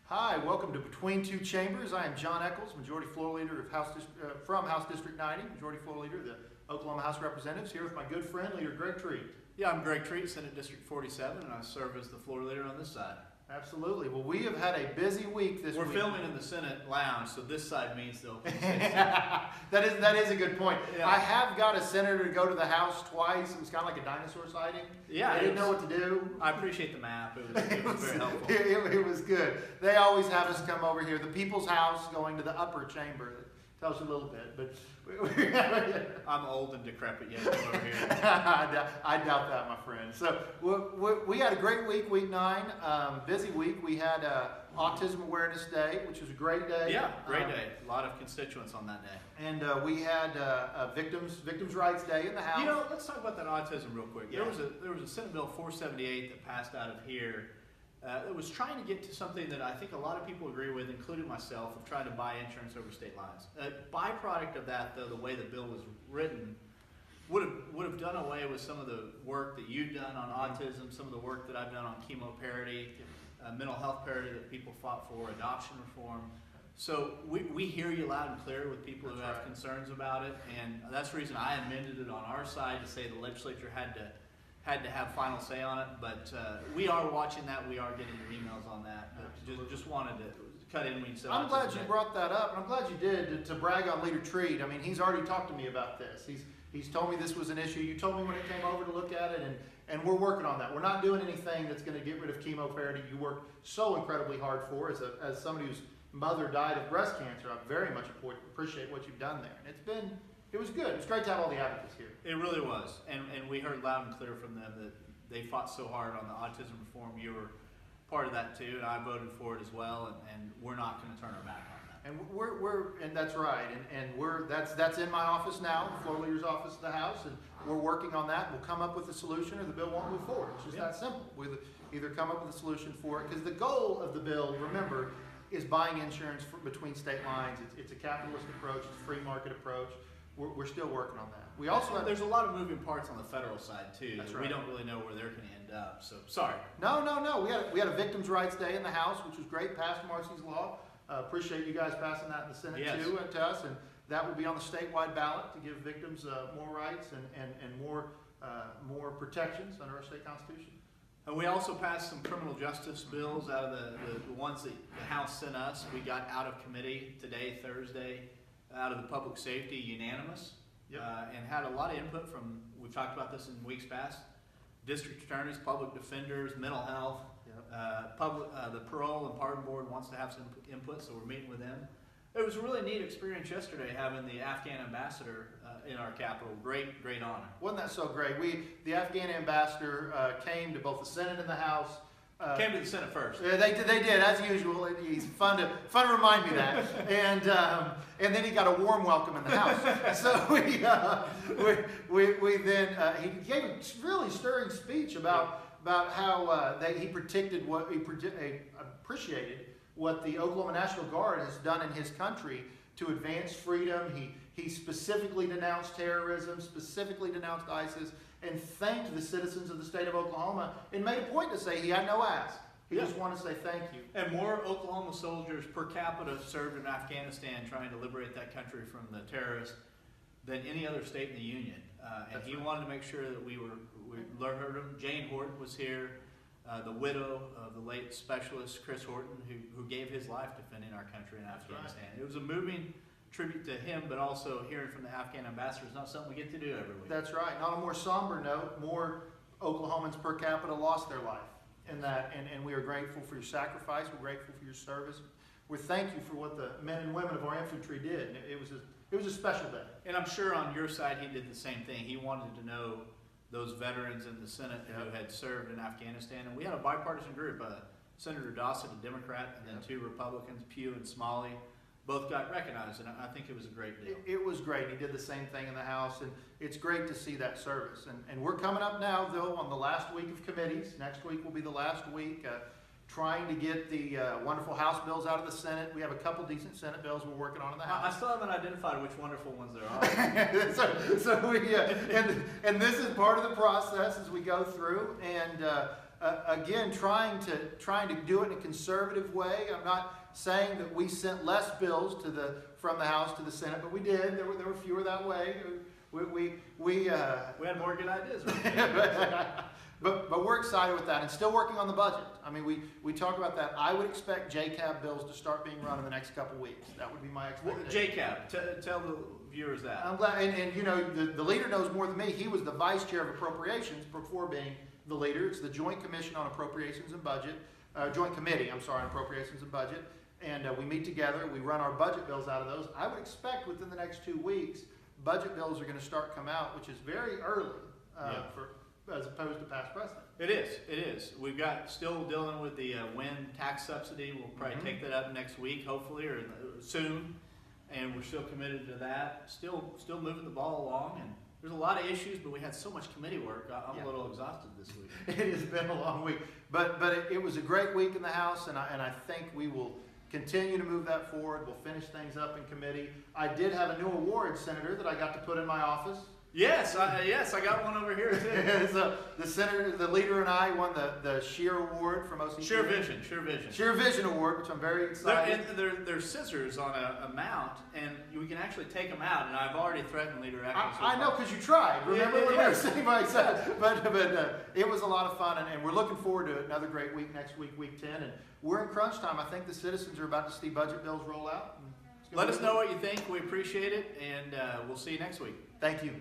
Hi, welcome to Between Two Chambers. I am John Eccles, Majority Floor Leader of from House District 90, Majority Floor Leader of the Oklahoma House of Representatives, here with my good friend, Leader Greg Treat. Yeah, I'm Greg Treat, Senate District 47, and I serve as the floor leader on this side. Absolutely. Well, we have had a busy week this week. We're filming in the Senate lounge, so this side means the open space. that is a good point. Yeah. I have got a senator to go to the House twice. It was kind of like a dinosaur sighting. Yeah, I didn't know what to do. I appreciate the map. It was very helpful. It was good. They always have us come over here. The People's House, going to the upper chamber. That tells you a little bit, but I'm old and decrepit yet over here. I doubt that, my friend. So we had a great week, week 9. Busy week. We had Autism Awareness Day, which was a great day. Yeah, great day. A lot of constituents on that day. And we had Victims' Rights Day in the House. You know, let's talk about that autism real quick. Yeah. There was a Senate Bill 478 that passed out of here. It was trying to get to something that I think a lot of people agree with, including myself, of trying to buy insurance over state lines. A byproduct of that, though, the way the bill was written, would have done away with some of the work that you've done on autism, some of the work that I've done on chemo parity, mental health parity that people fought for, adoption reform. So we hear you loud and clear with people who have concerns about it, and that's the reason I amended it on our side to say the legislature had to have final say on it, but we are watching that. We are getting your emails on that. But just wanted to cut in when you said. I'm glad you brought that up, and I'm glad you did to brag on Leader Treat. I mean, he's already talked to me about this. He's told me this was an issue. You told me when it came over to look at it, and we're working on that. We're not doing anything that's going to get rid of chemo parity. You worked so incredibly hard for as somebody whose mother died of breast cancer. I very much appreciate what you've done there, and it was good. It was great to have all the advocates here. It really was, and we heard loud and clear from them that they fought so hard on the autism reform. You were part of that too, and I voted for it as well. And we're not going to turn our back on that. And and that's right. And that's in my office now, the floor leader's office of the House, and we're working on that. We'll come up with a solution, or the bill won't move forward. It's just that simple. We'll either come up with a solution for it, because the goal of the bill, remember, is buying insurance between state lines. It's a capitalist approach. It's a free market approach. We're still working on that. We also there's a lot of moving parts on the federal side too. That's that right. We don't really know where they're going to end up. So sorry. No. We had a Victims' Rights Day in the House, which was great. Passed Marcy's law. Appreciate you guys passing that in the Senate too to us, and that will be on the statewide ballot to give victims more rights and more protections under our state constitution. And we also passed some criminal justice bills out of the ones that the House sent us. We got out of committee today, Thursday, out of the public safety, unanimous. Yep. And had a lot of input from, we've talked about this in weeks past, district attorneys, public defenders, mental health, the parole and pardon board wants to have some input, so we're meeting with them. It was a really neat experience yesterday having the Afghan ambassador in our capital. Great honor. Wasn't that so great? The Afghan ambassador came to both the Senate and the House. Came to the Senate first. They did, as usual. He's fun to remind me that. And then he got a warm welcome in the House. So we then he gave a really stirring speech about how he appreciated what the Oklahoma National Guard has done in his country to advance freedom. He specifically denounced terrorism, specifically denounced ISIS, and thanked the citizens of the state of Oklahoma, and made a point to say he had no ask. He just wanted to say thank you. And more Oklahoma soldiers per capita served in Afghanistan trying to liberate that country from the terrorists than any other state in the Union. And he wanted to make sure that we heard him. Jane Horton was here, the widow of the late specialist Chris Horton, who gave his life defending our country in Afghanistan. Right. It was a moving tribute to him, but also hearing from the Afghan ambassador is not something we get to do every week. That's right. And on a more somber note, more Oklahomans per capita lost their life in that, and we are grateful for your sacrifice. We're grateful for your service. We thank you for what the men and women of our infantry did. It was a special day. And I'm sure on your side he did the same thing. He wanted to know those veterans in the Senate who had served in Afghanistan, and we had a bipartisan group. Senator Dossett, a Democrat, and then 2 Republicans, Pugh and Smalley, both got recognized, and I think it was a great deal. It was great. He did the same thing in the House, and it's great to see that service. And we're coming up now, though, on the last week of committees. Next week will be the last week, trying to get the wonderful House bills out of the Senate. We have a couple decent Senate bills we're working on in the House. I still haven't identified which wonderful ones there are. so we, and this is part of the process as we go through, and again, trying to do it in a conservative way. I'm not saying that we sent less bills from the House to the Senate, but we did. There were fewer that way. We had more good ideas. Right? But we're excited with that and still working on the budget. I mean, we talk about that. I would expect JCAB bills to start being run in the next couple weeks. That would be my expectation. JCAB, tell the viewers that. I'm glad, and you know, the leader knows more than me. He was the vice chair of appropriations before being the leader. It's the Joint Commission on Appropriations and Budget, Joint Committee, I'm sorry, on Appropriations and Budget. And we meet together, we run our budget bills out of those. I would expect within the next 2 weeks, budget bills are gonna start come out, which is very early as opposed to past precedent. It is. We've got still dealing with the wind tax subsidy. We'll probably take that up next week, hopefully, or soon. And we're still committed to that. Still moving the ball along. And there's a lot of issues, but we had so much committee work. I'm a little exhausted this week. It has been a long week, but it was a great week in the House, and I think we will continue to move that forward. We'll finish things up in committee. I did have a new award, Senator, that I got to put in my office. Yes, I got one over here too. So the leader and I won the Sheer Award from OCC. Sheer Vision. Sheer Vision Award, which I'm very excited. There's scissors on a mount, and we can actually take them out. And I've already threatened Leader Atkins. I know, because you tried. Remember when we were sitting by each other? But it was a lot of fun, and we're looking forward to another great week next week, week 10. And we're in crunch time. I think the citizens are about to see budget bills roll out. Let us know what you think. We appreciate it, and we'll see you next week. Thank you.